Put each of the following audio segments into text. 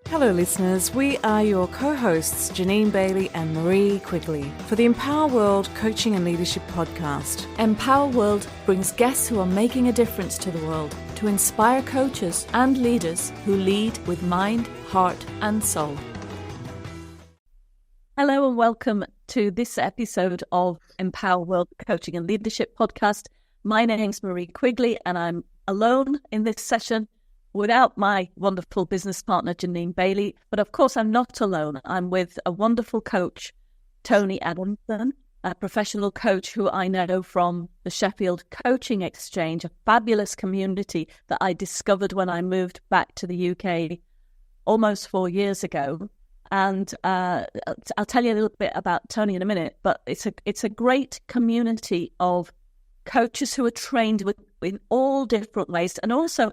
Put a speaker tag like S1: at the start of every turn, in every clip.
S1: Hello listeners, we are your co-hosts Janine Bailey and Marie Quigley for the Empower World Coaching and Leadership Podcast. Empower World brings guests who are making a difference to the world to inspire coaches and leaders who lead with mind, heart and soul.
S2: Hello and welcome to this episode of Empower World Coaching and Leadership Podcast. My name's Marie Quigley and I'm alone in this session without my wonderful business partner, Janine Bailey. But of course, I'm not alone. I'm with a wonderful coach, Tony Adamson, a professional coach who I know from the Sheffield Coaching Exchange, a fabulous community that I discovered when I moved back to the UK almost 4 years ago. And I'll tell you a little bit about Tony in a minute, but it's a great community of coaches who are trained in all different ways, and also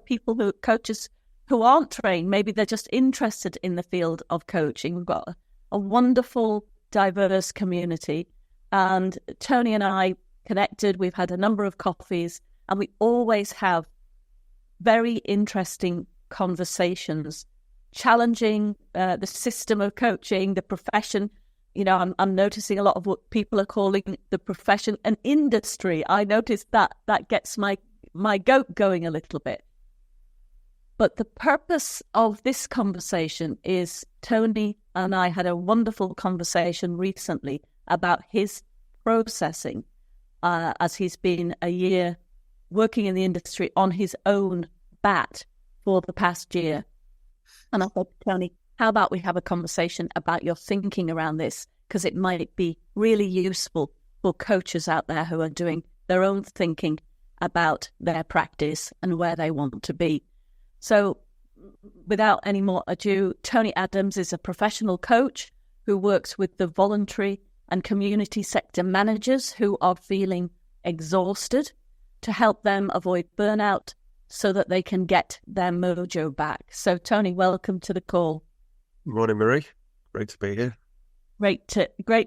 S2: coaches who aren't trained. Maybe they're just interested in the field of coaching. We've got a wonderful, diverse community, and Tony and I connected. We've had a number of coffees, and we always have very interesting conversations, challenging the system of coaching, the profession. You know, I'm noticing a lot of what people are calling the profession an industry. I noticed that gets my goat going a little bit. But the purpose of this conversation is Tony and I had a wonderful conversation recently about his processing as he's been a year working in the industry on his own bat for the past year. And I thought, Tony, how about we have a conversation about your thinking around this? Because it might be really useful for coaches out there who are doing their own thinking about their practice and where they want to be. So without any more ado, Tony Adams is a professional coach who works with the voluntary and community sector managers who are feeling exhausted to help them avoid burnout so that they can get their mojo back. So Tony, welcome to the call.
S3: Good morning, Marie. Great to be here.
S2: Great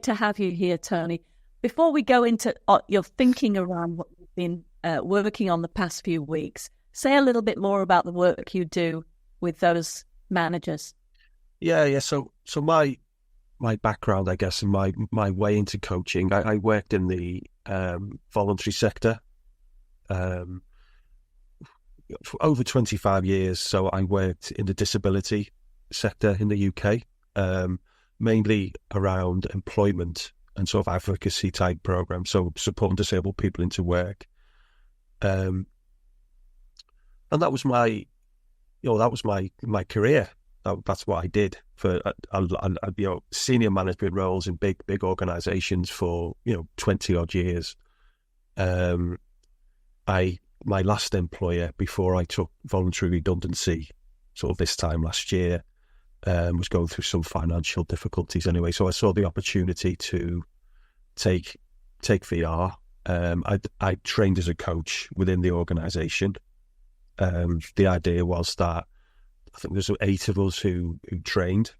S2: to have you here, Tony. Before we go into your thinking around what you've been working on the past few weeks, say a little bit more about the work you do with those managers.
S3: Yeah. So my background, I guess, and my way into coaching, I worked in the voluntary sector for over 25 years. So I worked in the disability sector in the UK, mainly around employment and sort of advocacy type programs, so supporting disabled people into work. And that was my career. That's what I did for senior management roles in big organisations for 20 odd years. My last employer before I took voluntary redundancy, sort of this time last year, was going through some financial difficulties anyway. So I saw the opportunity to take VR. I trained as a coach within the organisation. The idea was that I think there's 8 of us who trained.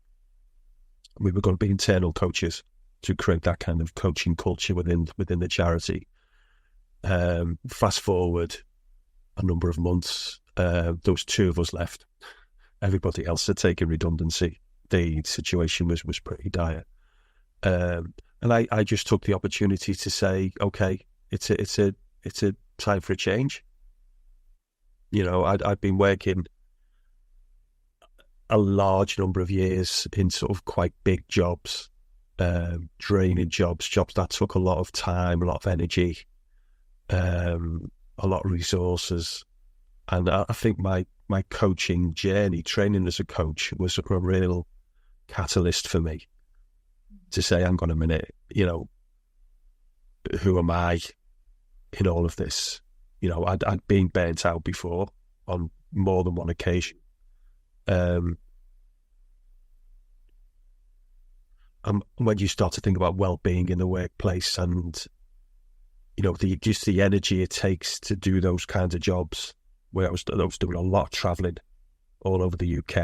S3: We were going to be internal coaches to create that kind of coaching culture within the charity. Fast forward a number of months, there was 2 of us left. Everybody else had taken redundancy. The situation was pretty dire. And I just took the opportunity to say, okay, it's a time for a change. I'd been working a large number of years in sort of quite big jobs, draining jobs that took a lot of time, a lot of energy, a lot of resources. And I think my coaching journey, training as a coach, was a real catalyst for me to say, hang on a minute, who am I in all of this? I'd been burnt out before on more than one occasion. And when you start to think about well-being in the workplace and, the energy it takes to do those kinds of jobs, where I was doing a lot of travelling all over the UK,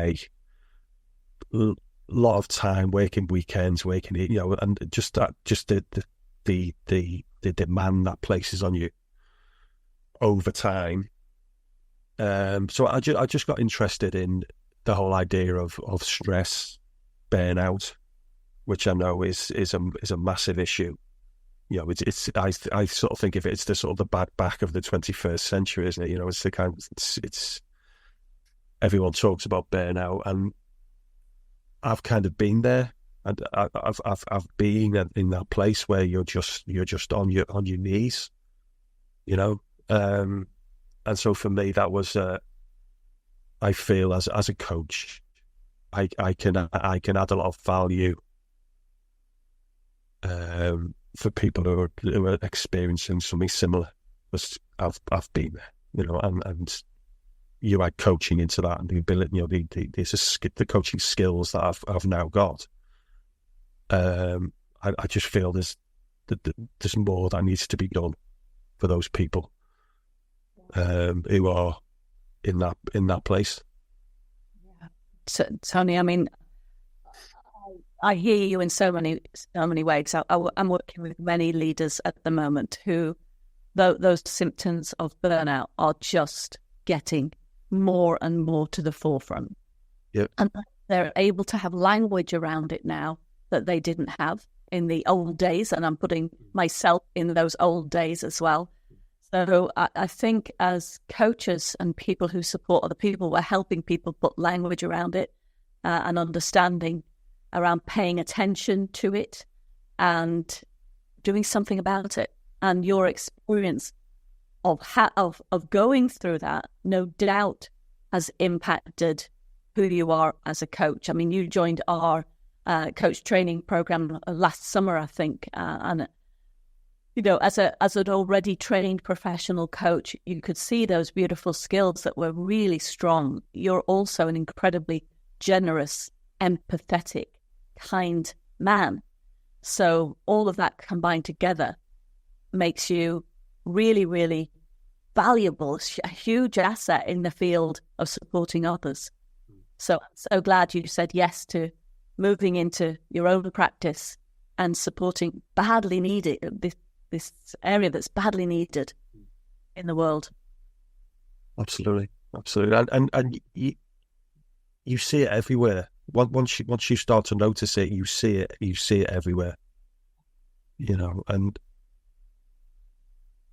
S3: a lot of time working weekends, and just the demand that places on you over time. So I just got interested in the whole idea of stress, burnout, which I know is a massive issue. I sort of think of it, it's the sort of the bad back of the 21st century, isn't it? It's the kind of, it's everyone talks about burnout, and I've kind of been there, and I've been in that place where you're just on your knees, and so for me that was I feel as a coach, I can add a lot of value for people who are experiencing something similar. Because I've been there, and you add coaching into that, and the ability, the coaching skills that I've now got. I just feel there's more that needs to be done for those people who are in that place.
S2: Yeah. So, Tony, I mean, I hear you in so many ways. I'm working with many leaders at the moment who, those symptoms of burnout are just getting more and more to the forefront.
S3: Yep.
S2: And they're able to have language around it now that they didn't have in the old days. And I'm putting myself in those old days as well. So I think as coaches and people who support other people, we're helping people put language around it and understanding around paying attention to it and doing something about it. And your experience of going through that, no doubt, has impacted who you are as a coach. I mean, you joined our coach training program last summer, I think, and as an already trained professional coach, you could see those beautiful skills that were really strong. You're also an incredibly generous, empathetic, kind man. So all of that combined together makes you really, really valuable, a huge asset in the field of supporting others. So I'm so glad you said yes to moving into your own practice and supporting badly needed this area that's badly needed in the world.
S3: Absolutely. And you see it everywhere. Once you start to notice it, you see it everywhere. And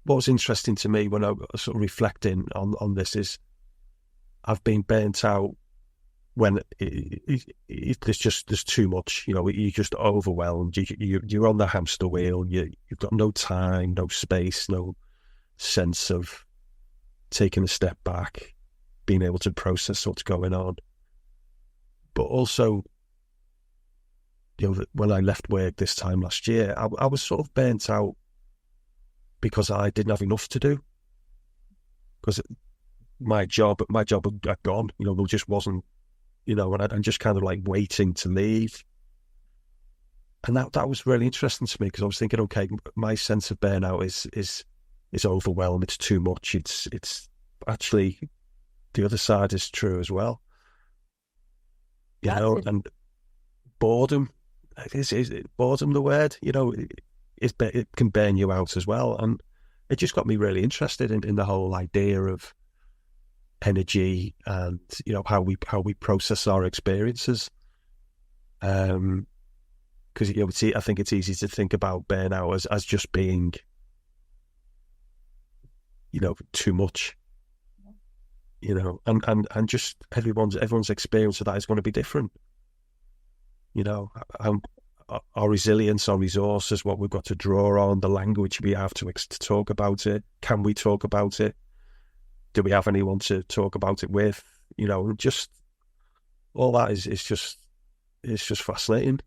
S3: what was interesting to me when I was sort of reflecting on this is I've been burnt out when there's too much. You're just overwhelmed. You're on the hamster wheel. You've got no time, no space, no sense of taking a step back, being able to process what's going on. But also, when I left work this time last year, I was sort of burnt out because I didn't have enough to do. Because my job had gone. There just wasn't. And I'm just kind of like waiting to leave. And that was really interesting to me because I was thinking, okay, my sense of burnout is overwhelmed. It's too much. It's actually the other side is true as well. And boredom is boredom the word? It can burn you out as well. And it just got me really interested in the whole idea of energy and how we process our experiences. Because I think it's easy to think about burnout as just being too much. And just everyone's experience of that is going to be different. Our resilience, our resources, what we've got to draw on, the language we have to talk about it. Can we talk about it? Do we have anyone to talk about it with? Just all that is just fascinating.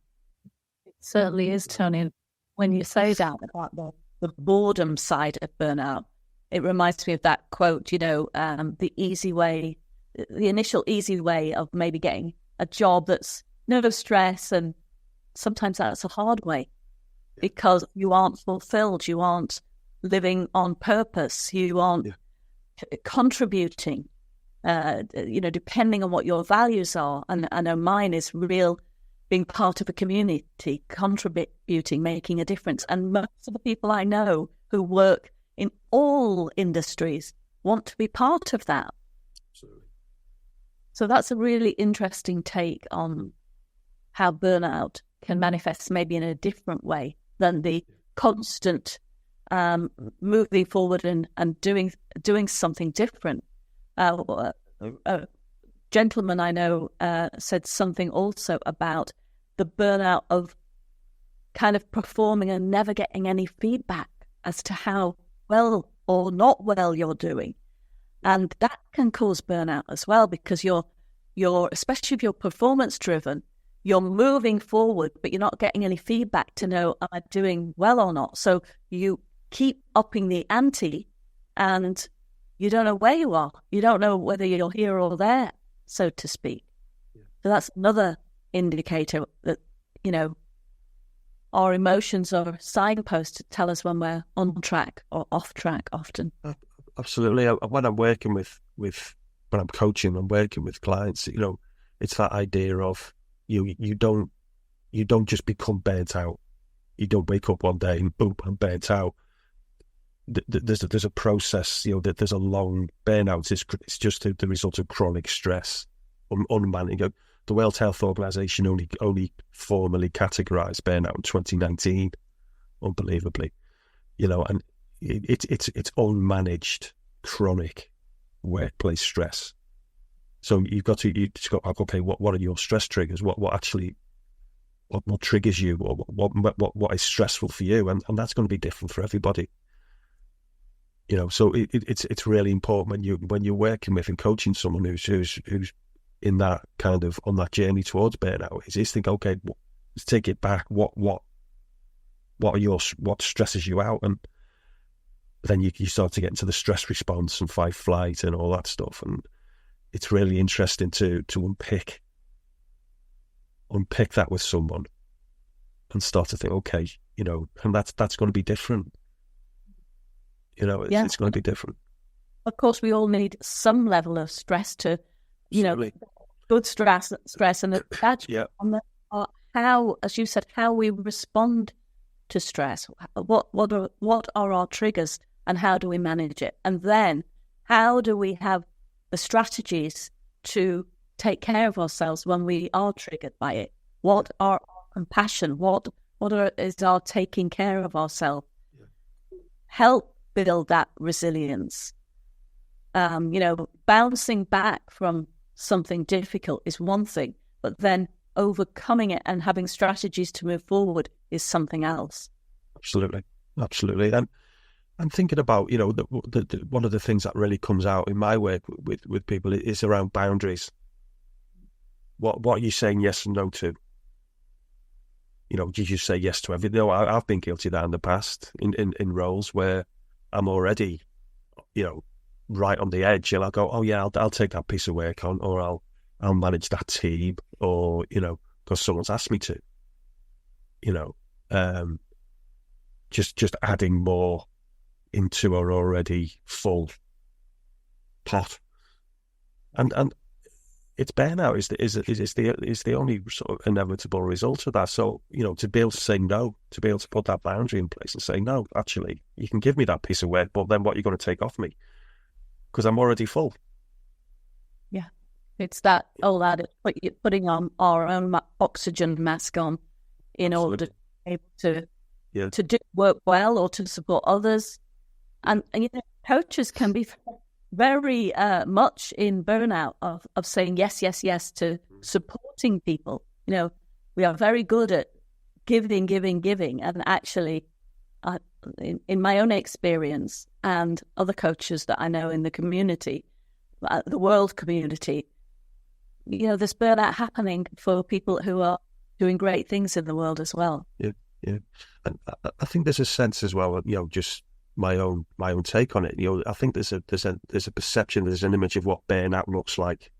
S2: It certainly is, Tony. When you say that about the boredom side of burnout, it reminds me of that quote, the easy way, the initial easy way of maybe getting a job that's no stress. And sometimes that's a hard way because you aren't fulfilled. You aren't living on purpose. You aren't contributing, depending on what your values are. And I know mine is real being part of a community, contributing, making a difference. And most of the people I know who work in all industries want to be part of that.
S3: Absolutely.
S2: So that's a really interesting take on how burnout can manifest maybe in a different way than the constant moving forward and doing something different. A gentleman I know said something also about the burnout of kind of performing and never getting any feedback as to how well or not well you're doing. And that can cause burnout as well, because you're especially if you're performance driven, you're moving forward, but you're not getting any feedback to know, am I doing well or not? So you keep upping the ante and you don't know where you are. You don't know whether you're here or there, so to speak. Yeah. So that's another indicator that, our emotions are signposts to tell us when we're on track or off track often.
S3: Absolutely. When I'm working when I'm coaching, I'm working with clients, it's that idea of you don't just become burnt out. You don't wake up one day and boom, I'm burnt out. There's a process, that there's a long burnout. It's just the result of chronic stress, unmanaged. The World Health Organization only formally categorized burnout in 2019, unbelievably, and it's unmanaged chronic workplace stress. So you just got okay, what are your stress triggers? What triggers you, or what is stressful for you, and that's going to be different for everybody. So it's really important when you're working with and coaching someone who's in that kind of on that journey towards burnout, is think, okay, let's take it back. What stresses you out, and then you start to get into the stress response and fight, flight, and all that stuff. And it's really interesting to unpick that with someone and start to think, okay, and that's going to be different. It's going to be different.
S2: Of course, we all need some level of stress to,
S3: Absolutely.
S2: Good stress, and that's
S3: yeah.
S2: How, as you said, how we respond to stress. What are our triggers, and how do we manage it? And then how do we have the strategies to take care of ourselves when we are triggered by it? What are our compassion? Is our taking care of ourselves? Yeah. Help build that resilience. Bouncing back from something difficult is one thing, but then overcoming it and having strategies to move forward is something else.
S3: Absolutely. And I'm thinking about, one of the things that really comes out in my work with people is around boundaries. What are you saying yes and no to? Did you say yes to everything? I've been guilty of that in the past in roles where I'm already, right on the edge, and I'll go, oh yeah, I'll take that piece of work on, or I'll manage that team, or because someone's asked me to, just adding more into our already full pot, and it's burnout is the only sort of inevitable result of that. So to be able to say no, to be able to put that boundary in place and say no, actually, you can give me that piece of work, but then what are you going to take off me? Because I'm already full.
S2: Yeah, it's that putting on our own oxygen mask on in
S3: Absolutely.
S2: order to be able to do work well or to support others. And coaches can be very much in burnout of saying yes to supporting people. We are very good at giving, and actually, in my own experience and other coaches that I know in the community, the world community, there's burnout happening for people who are doing great things in the world as well.
S3: Yeah. And I think there's a sense as well, just my own take on it. I think there's a perception, there's an image of what burnout looks like.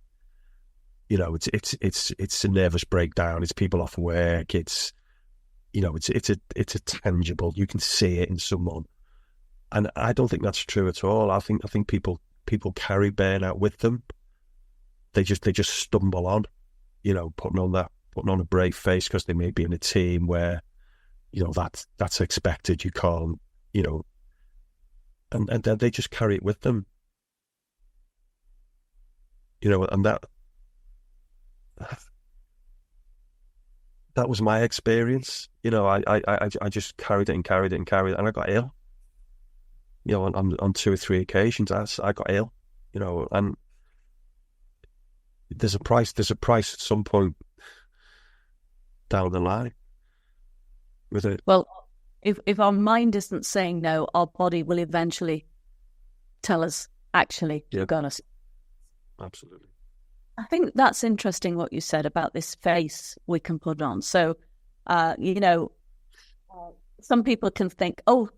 S3: It's a nervous breakdown. It's people off work. It's a tangible. You can see it in someone, and I don't think that's true at all. I think people carry burnout with them. They just stumble on, putting on a brave face because they may be in a team where, that's expected. You can't, and then they just carry it with them, and that was my experience. I just carried it, and I got ill. On 2 or 3 occasions, I got ill. And there's a price at some point down the line with it.
S2: Well, if our mind isn't saying no, our body will eventually tell us, actually, you're going to.
S3: Absolutely.
S2: I think that's interesting what you said about this face we can put on. So, some people can think, oh,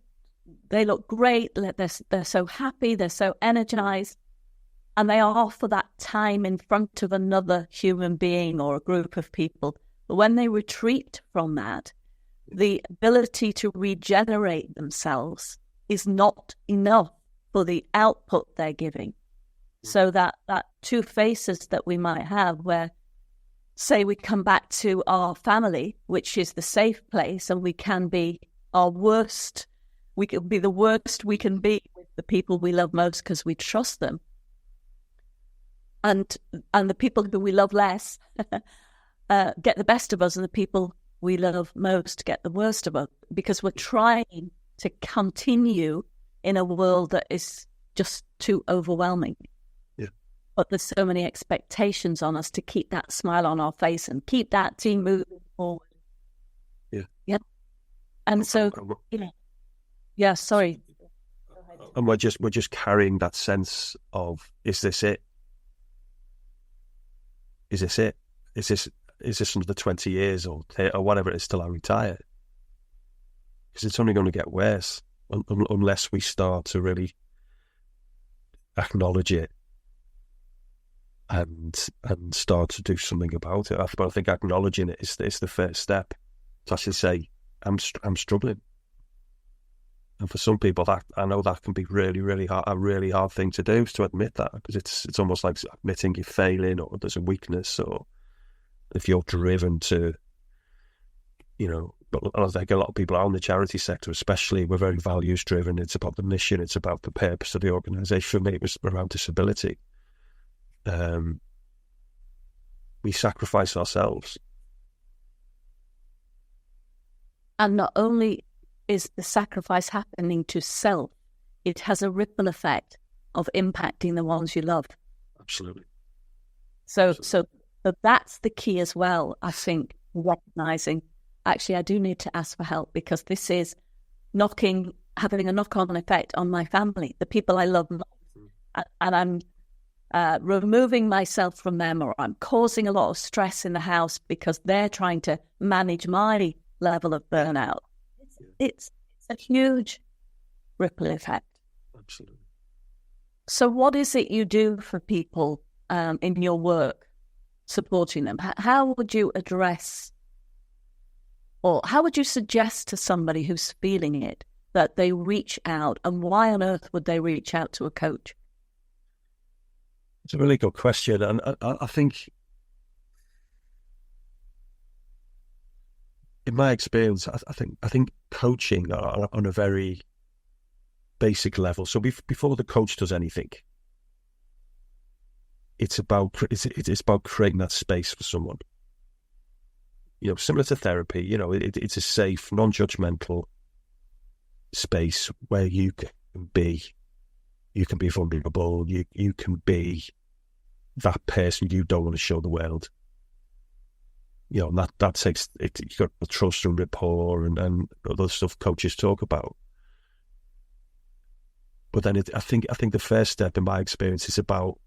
S2: they look great, they're so happy, they're so energized, and they are for that time in front of another human being or a group of people. But when they retreat from that, the ability to regenerate themselves is not enough for the output they're giving. So that two faces that we might have where, say, we come back to our family, which is the safe place, and we can be our worst, we can be the worst we can be with the people we love most because we trust them. And the people who we love less get the best of us, and the people we love most get the worst of us, because we're trying to continue in a world that is just too overwhelming. But there's so many expectations on us to keep that smile on our face and keep that team moving forward. Yeah. And so, yeah, sorry.
S3: And we're just carrying that sense of, is this it? Is this it? Is this another 20 years or whatever it is till I retire? Because it's only going to get worse unless we start to really acknowledge it and start to do something about it. But I think acknowledging it is the first step to actually say, I'm struggling. And for some people, that I know that can be really, really hard, a really hard thing to do, is to admit that, because it's almost like admitting you're failing or there's a weakness, or if you're driven to, but I think a lot of people are in the charity sector, especially, we're very values driven. It's about the mission, it's about the purpose of the organisation. For me, it was around disability. We sacrifice ourselves.
S2: And not only is the sacrifice happening to self, it has a ripple effect of impacting the ones you love.
S3: Absolutely.
S2: So that's the key as well, I think, recognizing, actually, I do need to ask for help, because this is having a knock-on effect on my family, the people I love most. And I'm removing myself from them, or I'm causing a lot of stress in the house because they're trying to manage my level of burnout. It's a huge ripple effect.
S3: Absolutely.
S2: So what is it you do for people in your work, supporting them? How would you address, or how would you suggest to somebody who's feeling it that they reach out, and why on earth would they reach out to a coach?
S3: It's a really good question, and I think, in my experience, I think coaching on a very basic level. So before the coach does anything, it's about creating that space for someone. Similar to therapy. It's a safe, non-judgmental space where you can be vulnerable. You can be that person you don't want to show the world. And that takes it. You've got the trust and rapport and other stuff coaches talk about. But then I think the first step, in my experience, is about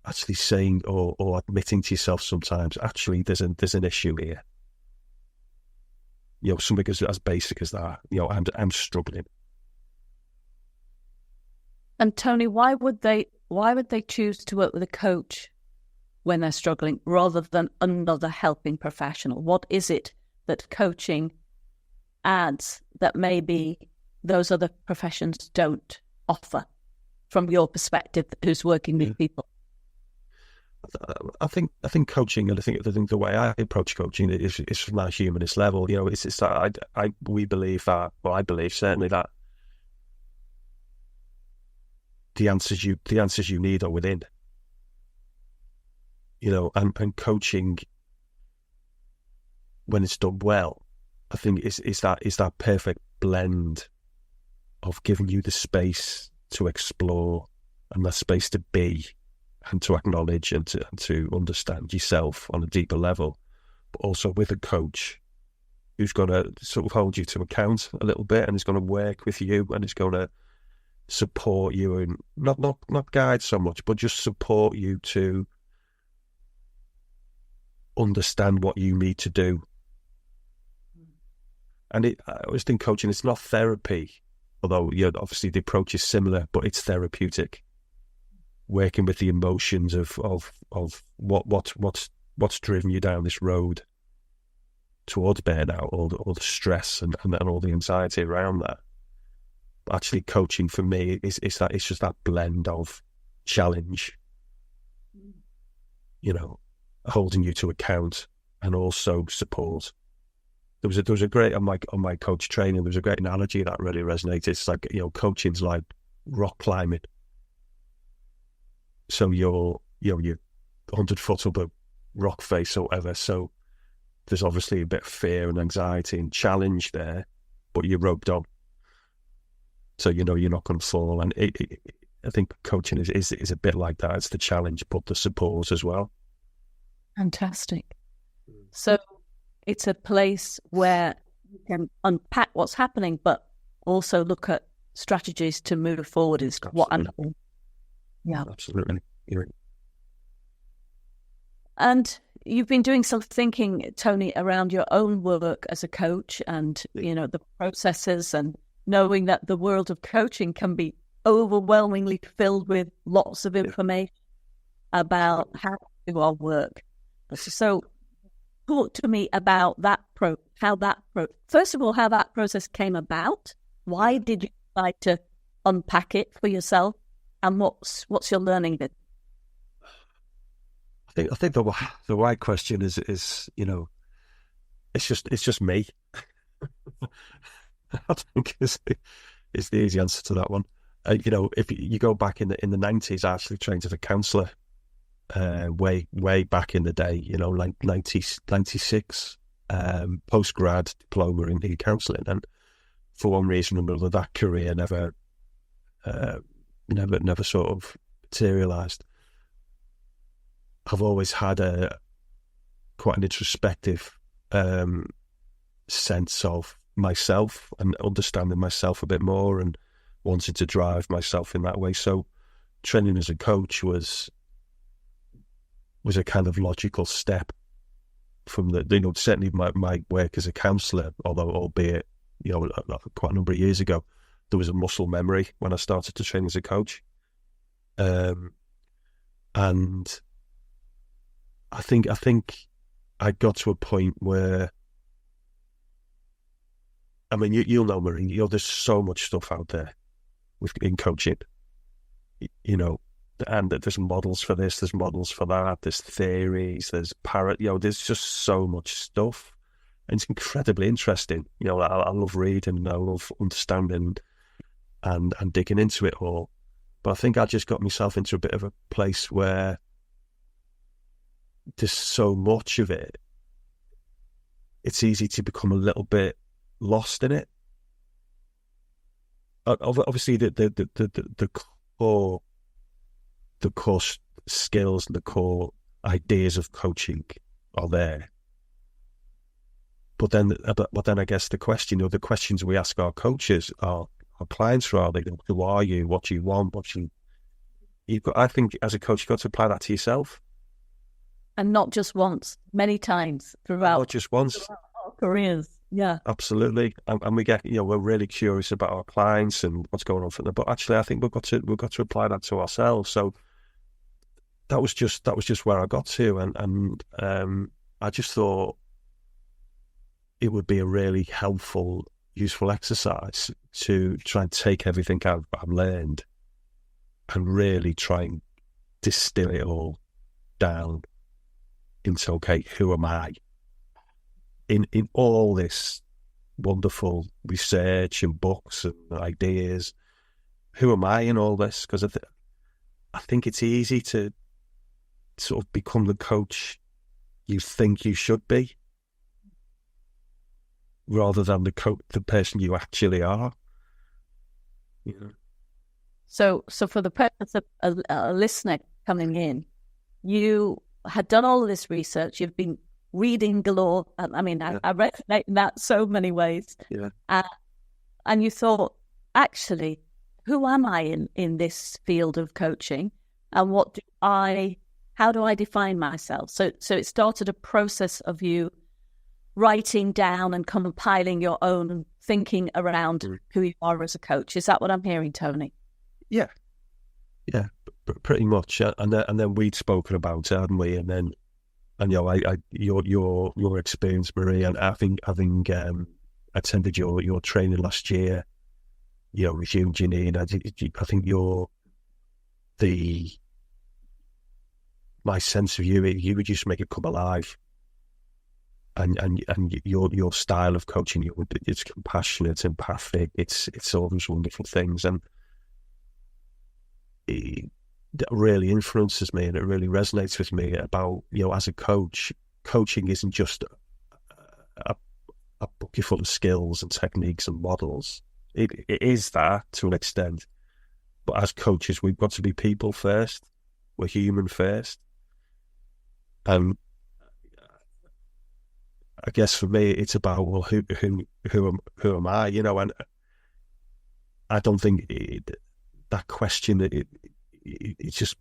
S3: actually saying or admitting to yourself sometimes, actually, there's an issue here. Something as basic as that. I'm struggling.
S2: And Tony, why would they choose to work with a coach when they're struggling rather than another helping professional? What is it that coaching adds that maybe those other professions don't offer, from your perspective, who's working with people?
S3: I think coaching, and I think the way I approach coaching is from that humanist level. It's that we believe that, well, I believe certainly that the answers you need are within. And coaching when it's done well, I think is that perfect blend of giving you the space to explore and the space to be and to acknowledge and to understand yourself on a deeper level, but also with a coach who's going to sort of hold you to account a little bit and is going to work with you and is going to support you and not guide so much, but just support you to understand what you need to do. And I always think coaching, it's not therapy, although obviously the approach is similar, but it's therapeutic. Working with the emotions of what's driven you down this road towards burnout, all the stress and all the anxiety around that. But actually, coaching for me is that it's just that blend of challenge, holding you to account, and also support. There was a great on my coach training. There was a great analogy that really resonated. It's like coaching's like rock climbing. So you're 100 foot up a rock face or whatever. So there's obviously a bit of fear and anxiety and challenge there, but you're roped on. So you're not going to fall. And I think coaching is a bit like that. It's the challenge, but the support as well.
S2: Fantastic. So it's a place where you can unpack what's happening, but also look at strategies to move forward. Is what I'm. Yeah,
S3: absolutely.
S2: And you've been doing some thinking, Tony, around your own work as a coach, and the processes, and knowing that the world of coaching can be overwhelmingly filled with lots of information about how to do our work. So, talk to me about that first of all, how that process came about. Why did you decide to unpack it for yourself? And what's your learning bit?
S3: I think the right question is it's just me. I think is the easy answer to that one. If you go back in the 90s, I actually trained as a counsellor. Way back in the day, 96, post-grad diploma in counselling, and for one reason or another, that career never sort of materialised. I've always had quite an introspective sense of myself and understanding myself a bit more and wanted to drive myself in that way. So training as a coach was a kind of logical step from certainly my work as a counsellor, although albeit, quite a number of years ago, there was a muscle memory when I started to train as a coach. And I think I got to a point where, you'll know, Marie, there's so much stuff out there in coaching, and there's models for this, there's models for that, there's theories, there's there's just so much stuff. And it's incredibly interesting. I love reading, I love understanding and digging into it all. But I think I just got myself into a bit of a place where there's so much of it, it's easy to become a little bit lost in it. Obviously, the core skills and the core ideas of coaching are there. But then I guess the questions we ask our coaches, our clients rather, who are you? What do you want? I think as a coach, you've got to apply that to yourself.
S2: And not just once, many times throughout.
S3: Not just once.
S2: Throughout our careers. Yeah.
S3: Absolutely. And we get, we're really curious about our clients and what's going on for them. But actually, I think we've got to apply that to ourselves. So that was just where I got to. And I just thought it would be a really helpful, useful exercise to try and take everything I've learned and really try and distill it all down into, okay, who am I? In all this wonderful research and books and ideas, who am I in all this? Because I think it's easy to sort of become the coach you think you should be. rather than the person you actually are.
S2: So for the purpose of a listener coming in, you had done all of this research. You've been reading galore. I mean, I resonate in that so many ways.
S3: Yeah.
S2: And you thought, actually, who am I in this field of coaching, and how do I define myself? So it started a process of you writing down and compiling your own thinking around who you are as a coach. Is that what I'm hearing, Tony?
S3: Yeah, pretty much. And then we'd spoken about it, hadn't we? And your experience, Marie, and having attended your training last year, with you, Janine, I think my sense of you would just make it come alive. And your style of coaching, it's compassionate, empathic, it's all those wonderful things, and that really influences me, and it really resonates with me about, as a coach, coaching isn't just a bucket full of skills and techniques and models. It is that to an extent, but as coaches, we've got to be people first. We're human first. I guess for me, it's about, well, who am I? And I don't think that question. It's just,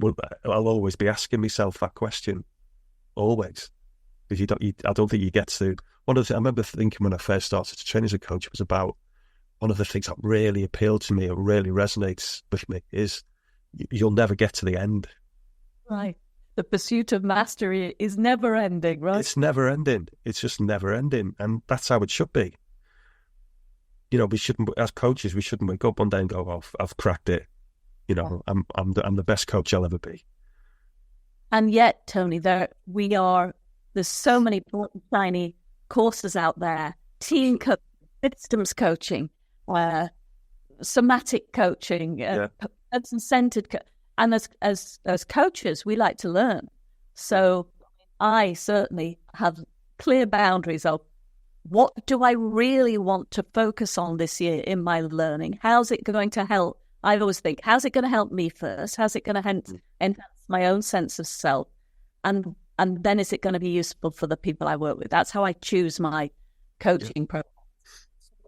S3: I'll always be asking myself that question, always, because I don't think you get to. I remember thinking when I first started to train as a coach, it was about one of the things that really appealed to me, it really resonates with me, is you'll never get to the end.
S2: Right. The pursuit of mastery is never ending, right? It's never ending.
S3: It's just never ending. And that's how it should be. We shouldn't, as coaches, we shouldn't wake up one day and go, oh, I've cracked it. I'm the best coach I'll ever be.
S2: And yet, Tony, there's so many shiny courses out there, team coaching, systems coaching, somatic coaching, person-centered coaching. And as coaches, we like to learn. So I certainly have clear boundaries of what do I really want to focus on this year in my learning? How's it going to help? I always think, how's it going to help me first? How's it going to enhance my own sense of self? And then is it going to be useful for the people I work with? That's how I choose my coaching program.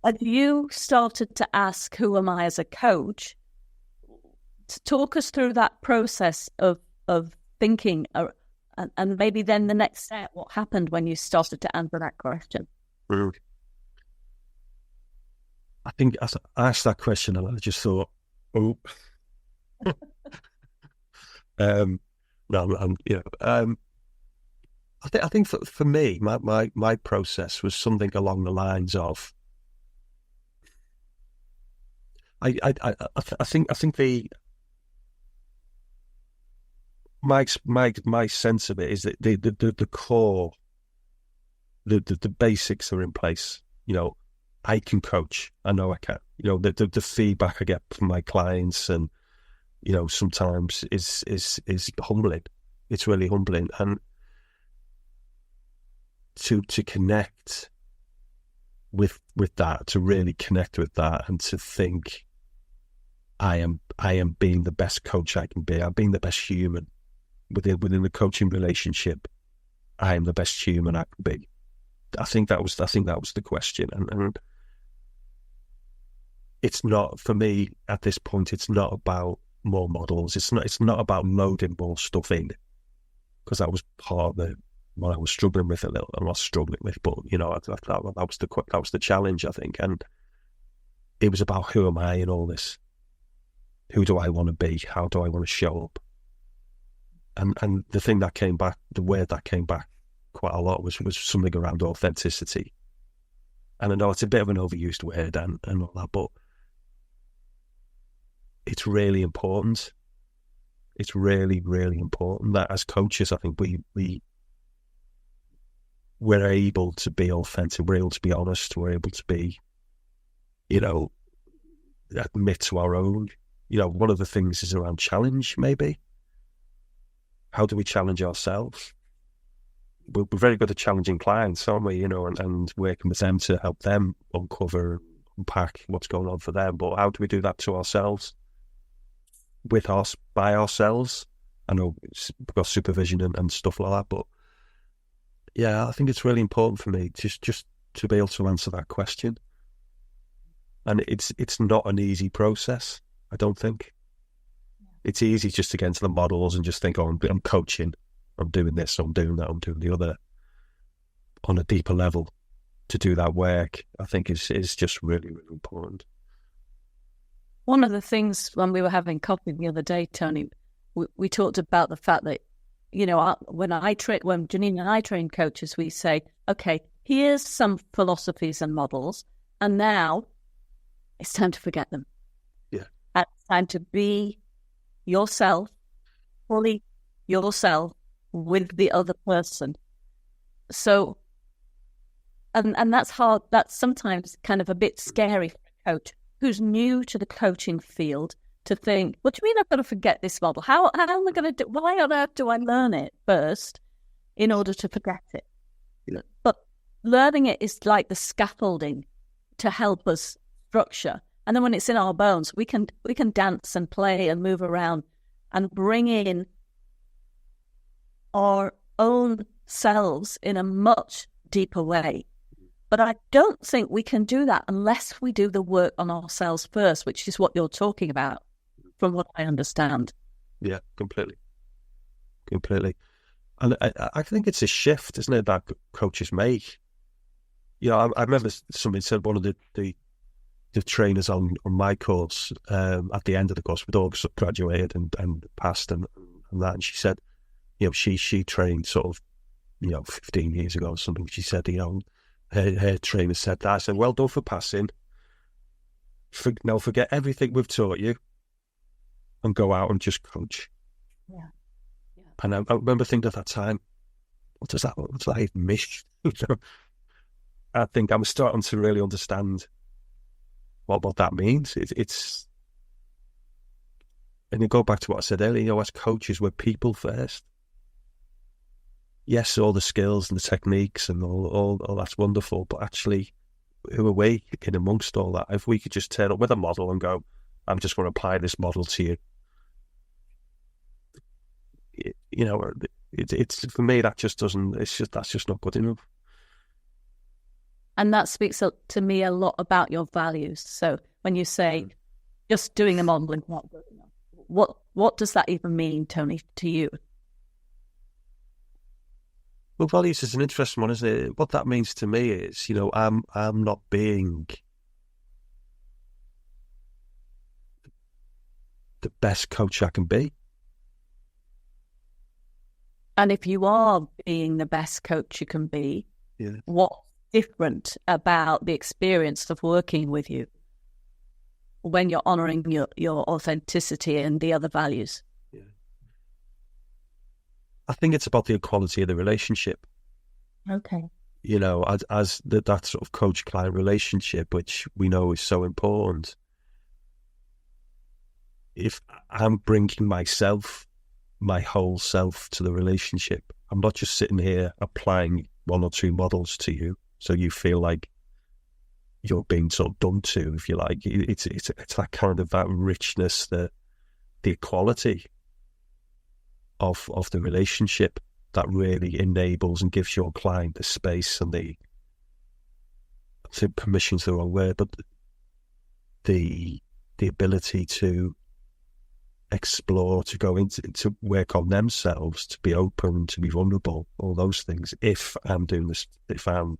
S2: As you started to ask, who am I as a coach? To talk us through that process of thinking, and maybe then the next step, what happened when you started to answer that question?
S3: I think I asked that question and I just thought, oh, I think for me, my process was something along the lines of, I think my sense of it is that the core, the basics are in place. I can coach. I know I can. The feedback I get from my clients, and sometimes is humbling. It's really humbling, and to connect with that, to really connect with that, and to think, I am being the best coach I can be. I'm being the best human within the coaching relationship. I am the best human I can be. I think that was the question, and it's not, for me at this point, it's not about more models. It's not about loading more stuff in, because that was part of what I was struggling with a little. I'm not struggling with, but that was the challenge, I think. And it was about, who am I in all this? Who do I want to be? How do I want to show up? And the thing that came back, the word that came back quite a lot was something around authenticity. And I know it's a bit of an overused word and all that, but it's really important. It's really, really important that as coaches, I think we're able to be authentic, we're able to be honest, we're able to be, admit to our own. One of the things is around challenge, maybe. How do we challenge ourselves? we're very good at challenging clients, aren't we? And working with them to help them uncover, unpack what's going on for them. But how do we do that to ourselves, with us, by ourselves? I know we've got supervision and stuff like that, but yeah, I think it's really important for me just to be able to answer that question. And it's not an easy process, I don't think. It's easy just to get into the models and just think, oh, I'm coaching, I'm doing this, I'm doing that, I'm doing the other. On a deeper level, to do that work, I think is just really, really important.
S2: One of the things when we were having coffee the other day, Tony, we talked about the fact that, when Janine and I train coaches, we say, okay, here's some philosophies and models, and now it's time to forget them.
S3: Yeah.
S2: And it's time to be yourself, fully yourself with the other person. So, and that's hard. That's sometimes kind of a bit scary for a coach who's new to the coaching field to think, what do you mean I've got to forget this model? How am I going to do? Why on earth do I learn it first in order to forget it?
S3: Yeah.
S2: But learning it is like the scaffolding to help us structure. And then when it's in our bones, we can dance and play and move around and bring in our own selves in a much deeper way. But I don't think we can do that unless we do the work on ourselves first, which is what you're talking about, from what I understand.
S3: Yeah, completely. And I think it's a shift, isn't it, that coaches make? I remember somebody said, one of the trainers on my course, at the end of the course, we'd all graduated and passed and that, and she said, she trained sort of, 15 years ago or something. She said, her trainer said that. I said, well done for passing. Now forget everything we've taught you and go out and just coach.
S2: Yeah.
S3: And I remember thinking at that time, what does that even mean? I think I'm starting to really understand what that means. It's and you go back to what I said earlier, as coaches, we're people first. Yes, all the skills and the techniques and all that's wonderful, but actually, who are we in amongst all that? If we could just turn up with a model and go, I'm just going to apply this model to you. It's for me, that just doesn't, that's just not good enough.
S2: And that speaks to me a lot about your values. So when you say just doing the modeling not good enough, what does that even mean, Tony, to you?
S3: Well, values is an interesting one, isn't it? What that means to me is, I'm not being the best coach I can be.
S2: And if you are being the best coach you can be,
S3: yeah,
S2: what's different about the experience of working with you when you're honouring your authenticity and the other values?
S3: Yeah. I think it's about the quality of the relationship.
S2: Okay.
S3: As that sort of coach-client relationship, which we know is so important. If I'm bringing myself, my whole self to the relationship, I'm not just sitting here applying one or two models to you, so you feel like you're being sort of done to, if you like. It's that kind of that richness, the equality of the relationship that really enables and gives your client the space and the permission's the wrong word, but the ability to explore, to go into, to work on themselves, to be open, to be vulnerable, all those things. If I'm doing this, if I'm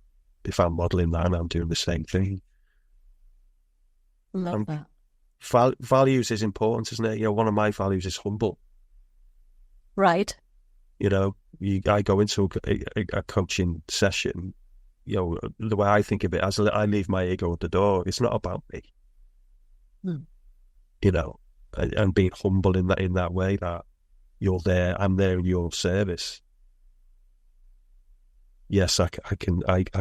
S3: modelling that and I'm doing the same thing.
S2: Love that.
S3: Values is important, isn't it? One of my values is humble.
S2: Right.
S3: I go into a coaching session, the way I think of it, as I leave my ego at the door. It's not about me. And being humble in that way, that you're there, I'm there in your service. Yes, I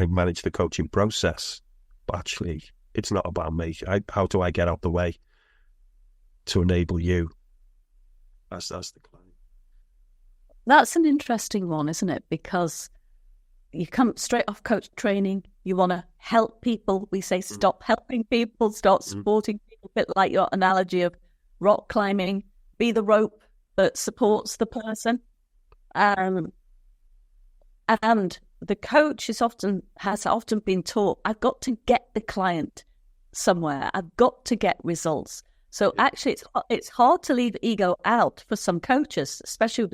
S3: manage the coaching process, but actually it's not about me. How do I get out the way to enable you as the client?
S2: That's an interesting one, isn't it? Because you come straight off coach training, you want to help people. We say stop helping people, start supporting people, a bit like your analogy of rock climbing, be the rope that supports the person. And the coach has often been taught, I've got to get the client somewhere. I've got to get results. So actually, it's hard to leave ego out for some coaches, especially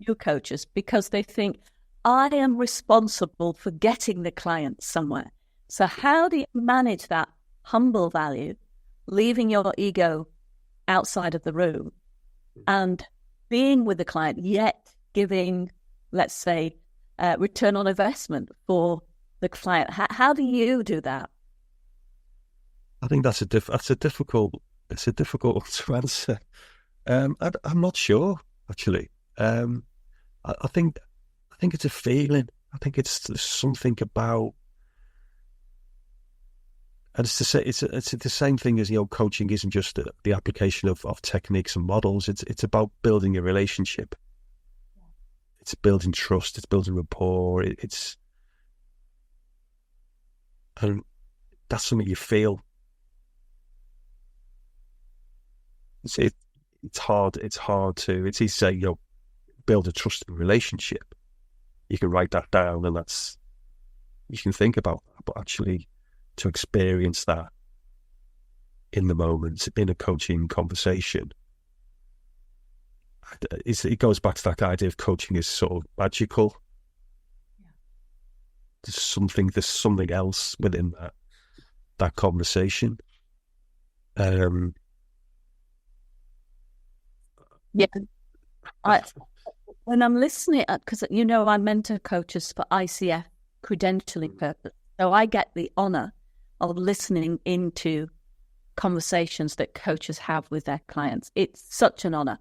S2: new coaches, because they think, I am responsible for getting the client somewhere. So how do you manage that humble value, leaving your ego outside of the room and being with the client, yet giving, let's say, return on investment for the client? How do you do that?
S3: I think that's a difficult one to answer. I'm not sure, actually. I think it's a feeling. I think it's something about, and it's the same thing as, coaching isn't just the application of techniques and models. It's about building a relationship. It's building trust. It's building rapport. And that's something you feel. It's hard to. It's easy to say, build a trusting relationship. You can write that down, and you can think about that. But actually, to experience that in the moment, in a coaching conversation, it goes back to that idea of coaching is sort of magical. Yeah. There's something else within that conversation.
S2: Yeah. When I'm listening, because I mentor coaches for ICF credentialing purpose, so I get the honor of listening into conversations that coaches have with their clients. It's such an honor.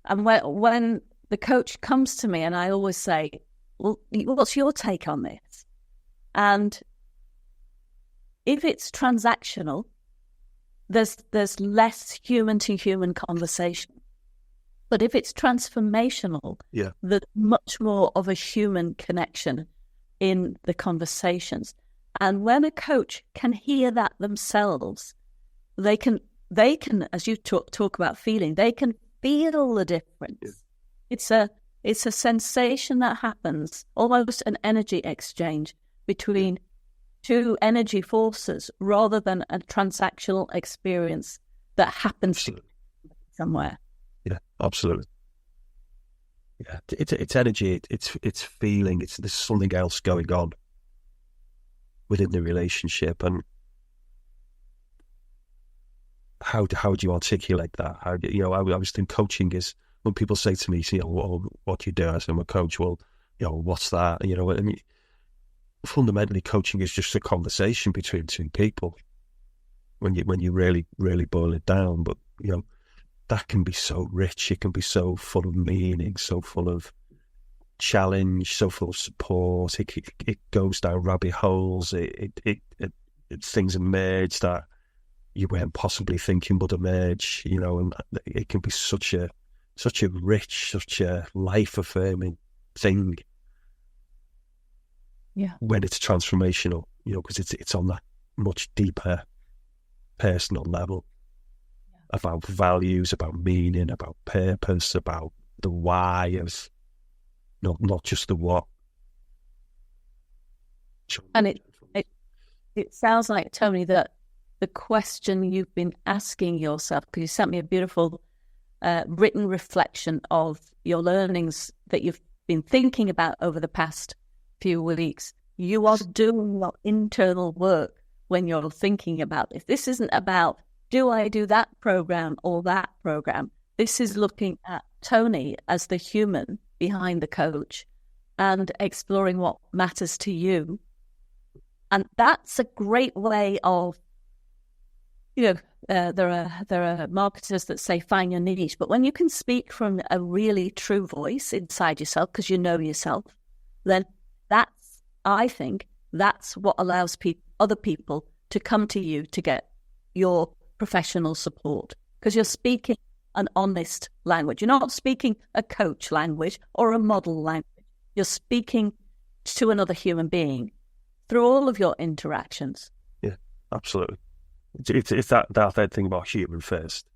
S2: And when the coach comes to me, and I always say, well, what's your take on this? And if it's transactional, there's less human-to-human conversation. But if it's transformational, there's much more of a human connection in the conversations. And when a coach can hear that themselves, they can, as you talk about feeling, they can feel the difference. Yeah. It's a sensation that happens, almost an energy exchange between two energy forces, rather than a transactional experience that happens somewhere.
S3: Yeah, absolutely. Yeah, it's energy, it's feeling, there's something else going on within the relationship. And how do you articulate that? I was thinking coaching is, when people say to me, what do you do? I say, I'm a coach. Well, what's that? I mean, fundamentally, coaching is just a conversation between two people. When you really, really boil it down, but that can be so rich. It can be so full of meaning, so full of challenge, so full of support. It goes down rabbit holes. Things emerge that you weren't possibly thinking would emerge. And it can be such a rich, such a life affirming thing.
S2: Yeah.
S3: When it's transformational, because it's on that much deeper personal level. About values, about meaning, about purpose, about the why of not just the what.
S2: And it sounds like, Tony, that the question you've been asking yourself, because you sent me a beautiful written reflection of your learnings that you've been thinking about over the past few weeks. You are doing your internal work when you're thinking about this. This isn't about, do I do that program or that program? This is looking at Tony as the human behind the coach and exploring what matters to you. And that's a great way of, there are marketers that say find your niche, but when you can speak from a really true voice inside yourself, because you know yourself, then I think that's what allows other people to come to you to get your professional support, because you're speaking an honest language. You're not speaking a coach language or a model language. You're speaking to another human being through all of your interactions.
S3: Yeah, absolutely. It's that thing about human first.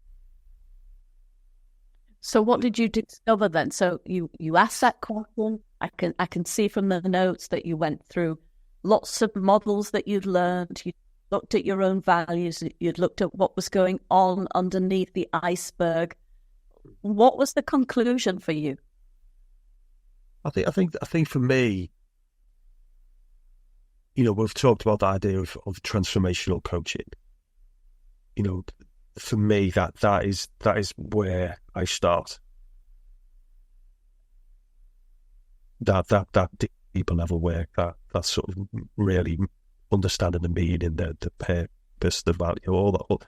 S2: So what did you discover then? So you asked that question. I can see from the notes that you went through lots of models that you'd learned. You looked at your own values. You'd looked at what was going on underneath the iceberg. What was the conclusion for you?
S3: I think for me, we've talked about the idea of transformational coaching. For me, that is where I start. That deeper level work, that sort of really understanding the meaning, the purpose, the value, all that.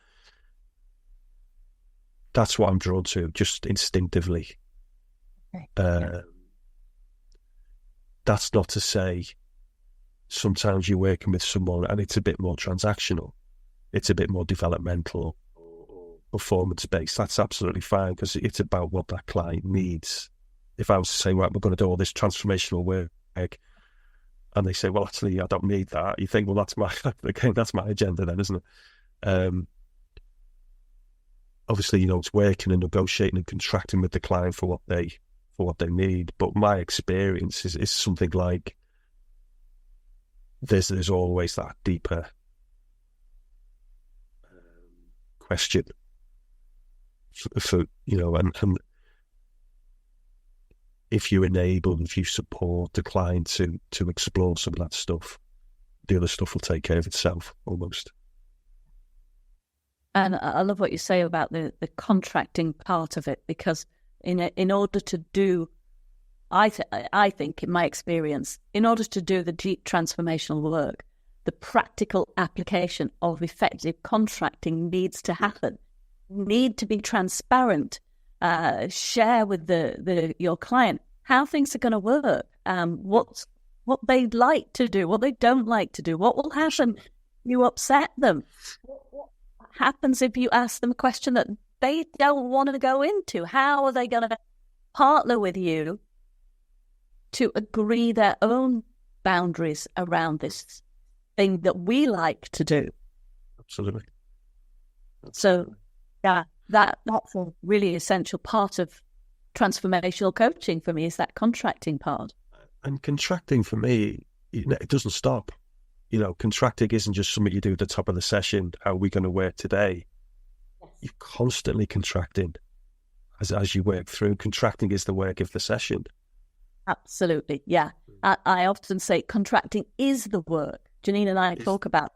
S3: That's what I'm drawn to, just instinctively. Okay. That's not to say sometimes you're working with someone and it's a bit more transactional, it's a bit more developmental or performance-based. That's absolutely fine, because it's about what that client needs. If I was to say, right, we're going to do all this transformational work, and they say, well, actually, I don't need that, you think, well, that's my agenda then, isn't it? Obviously, it's working and negotiating and contracting with the client for what they need. But my experience is something like there's always that deeper question for and if you enable, if you support the client to explore some of that stuff, the other stuff will take care of itself almost.
S2: And I love what you say about the contracting part of it, because in order to do, I think, in my experience, in order to do the deep transformational work, the practical application of effective contracting needs to happen. Need to be transparent. Share with your client how things are going to work. What they'd like to do, what they don't like to do, what will happen if you upset them. What happens if you ask them a question that they don't want to go into? How are they going to partner with you to agree their own boundaries around this thing that we like to do?
S3: Absolutely.
S2: So, yeah, that's a really essential part of transformational coaching for me, is that contracting part.
S3: And contracting for me, it doesn't stop. Contracting isn't just something you do at the top of the session. How are we going to work today? Yes. You're constantly contracting as you work through. Contracting is the work of the session. Absolutely,
S2: yeah. I often say contracting is the work. Janine and I talk about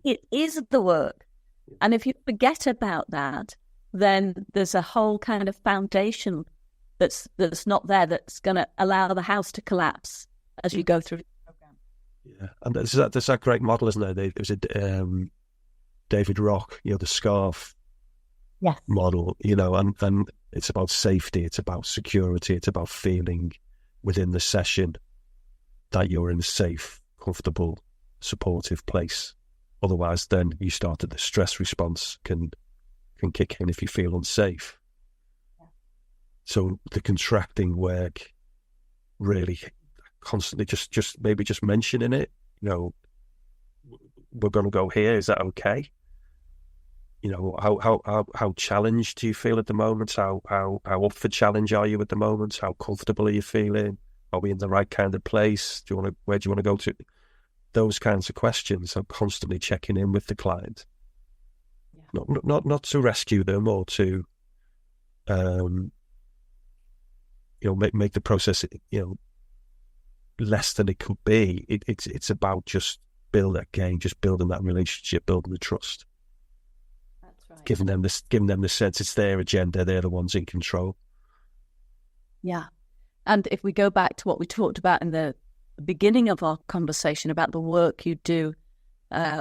S2: it is the work. And if you forget about that, then there's a whole kind of foundation that's not there, that's going to allow the house to collapse as you go through the program.
S3: Yeah, and there's that great model, isn't there? There was a David Rock, the scarf model, and it's about safety, it's about security, it's about feeling within the session that you're in a safe, comfortable, supportive place. Otherwise, then you start at the stress response can kick in if you feel unsafe. Yeah. So the contracting work, really constantly just maybe just mentioning it, we're going to go here, is that okay? How challenged do you feel at the moment? How up for challenge are you at the moment? How comfortable are you feeling? Are we in the right kind of place? Where do you want to go to? Those kinds of questions. I'm constantly checking in with the client, not to rescue them or to, make the process, less than it could be. It's about just building that relationship, building the trust. That's right. Giving them the sense it's their agenda, they're the ones in control.
S2: Yeah, and if we go back to what we talked about in the beginning of our conversation about the work you do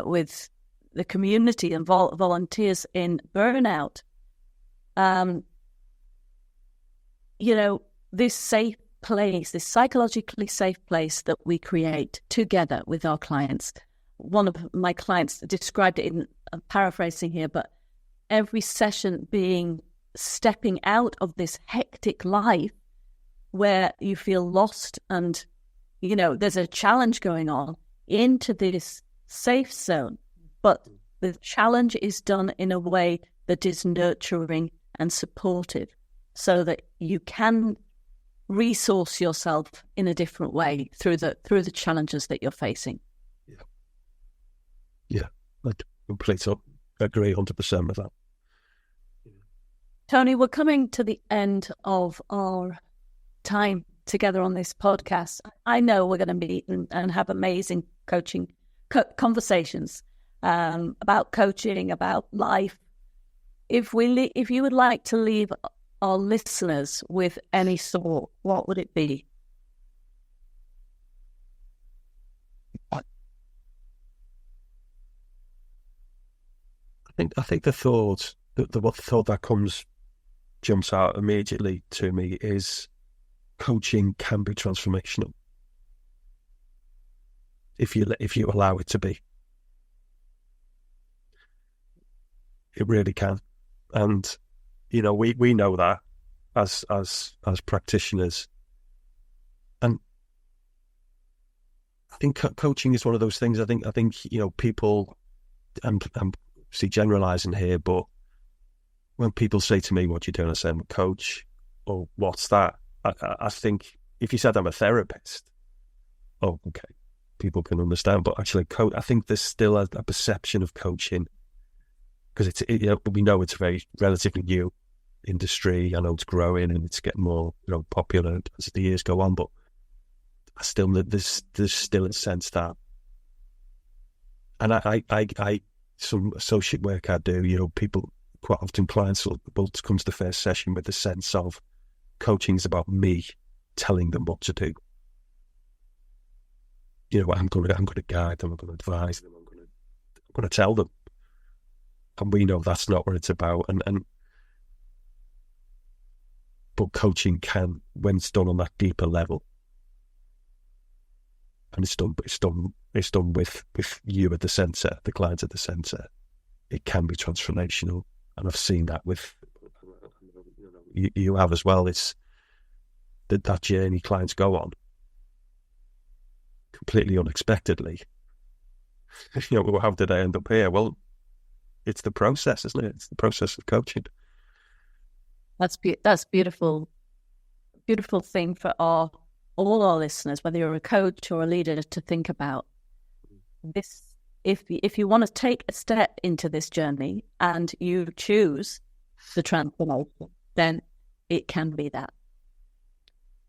S2: with the community and volunteers in Burnout, this safe place, this psychologically safe place that we create together with our clients. One of my clients described it I'm paraphrasing here, but every session being stepping out of this hectic life where you feel lost and there's a challenge going on, into this safe zone. But the challenge is done in a way that is nurturing and supportive, so that you can resource yourself in a different way through the challenges that you're facing.
S3: Yeah, I completely agree 100% with that.
S2: Tony, we're coming to the end of our time together on this podcast. I know we're going to meet and have amazing coaching conversations about coaching, about life. If you would like to leave our listeners with any thought, what would it be?
S3: I think the thought that jumps out immediately to me is coaching can be transformational if you allow it to be. It really can, and we know that as practitioners, and I think coaching is one of those things. I think people, I'm generalizing here, but when people say to me, "What you doing?" I say, "I'm a coach," or "What's that?" I think if you said I'm a therapist, oh, okay, people can understand. But actually, I think there's still a perception of coaching, because we know it's a very relatively new industry. I know it's growing and it's getting more popular as the years go on. But there's still a sense that, and I some associate work I do, people, quite often clients will come to the first session with the sense of coaching is about me telling them what to do. I'm going to guide them, I'm going to advise them, I'm going to tell them. And we know that's not what it's about. But coaching can, when it's done on that deeper level, and it's done with you at the centre, the client at the centre, it can be transformational. And I've seen that with you have as well. It's that journey clients go on completely unexpectedly. Well, how did I end up here? Well, it's the process, isn't it? It's the process of coaching.
S2: That's beautiful. Beautiful thing for all our listeners, whether you're a coach or a leader, to think about this. If you want to take a step into this journey and you choose the transformation, then it can be that.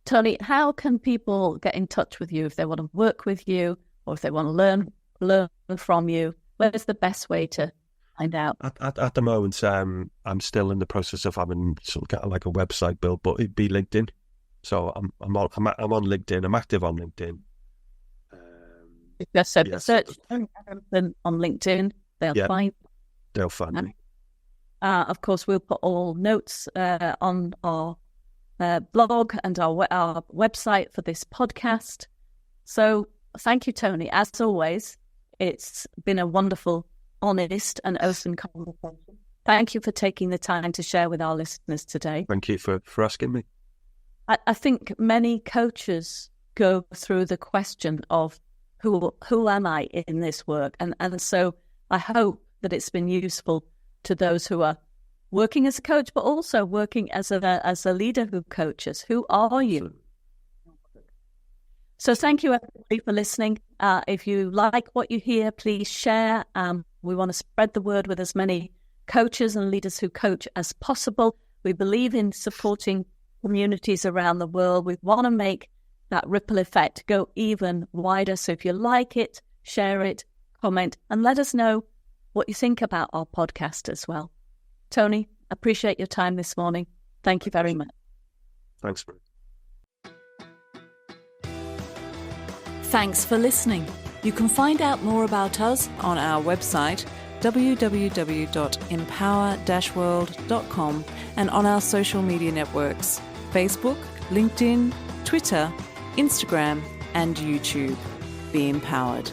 S2: Tony, how can people get in touch with you if they want to work with you, or if they want to learn from you? Where's the best way to find out?
S3: At the moment, I'm still in the process of having some kind of like a website built, but it'd be LinkedIn. So I'm on LinkedIn. I'm active on LinkedIn.
S2: Just search Tony Adamson on LinkedIn. They'll find
S3: me.
S2: Of course, we'll put all notes on our blog and our website for this podcast. So thank you, Tony. As always, it's been a wonderful, honest and open conversation. Thank you for taking the time to share with our listeners today.
S3: Thank you for asking me.
S2: I think many coaches go through the question of who am I in this work? And so I hope that it's been useful to those who are working as a coach, but also working as a leader who coaches. Who are you? So thank you everybody for listening. If you like what you hear, please share. We want to spread the word with as many coaches and leaders who coach as possible. We believe in supporting communities around the world. We want to make that ripple effect go even wider. So if you like it, share it, comment, and let us know what you think about our podcast as well. Tony, appreciate your time this morning. Thank you very much.
S3: Thanks, Marie.
S1: Thanks for listening. You can find out more about us on our website, www.empower-world.com, and on our social media networks, Facebook, LinkedIn, Twitter, Instagram, and YouTube. Be empowered.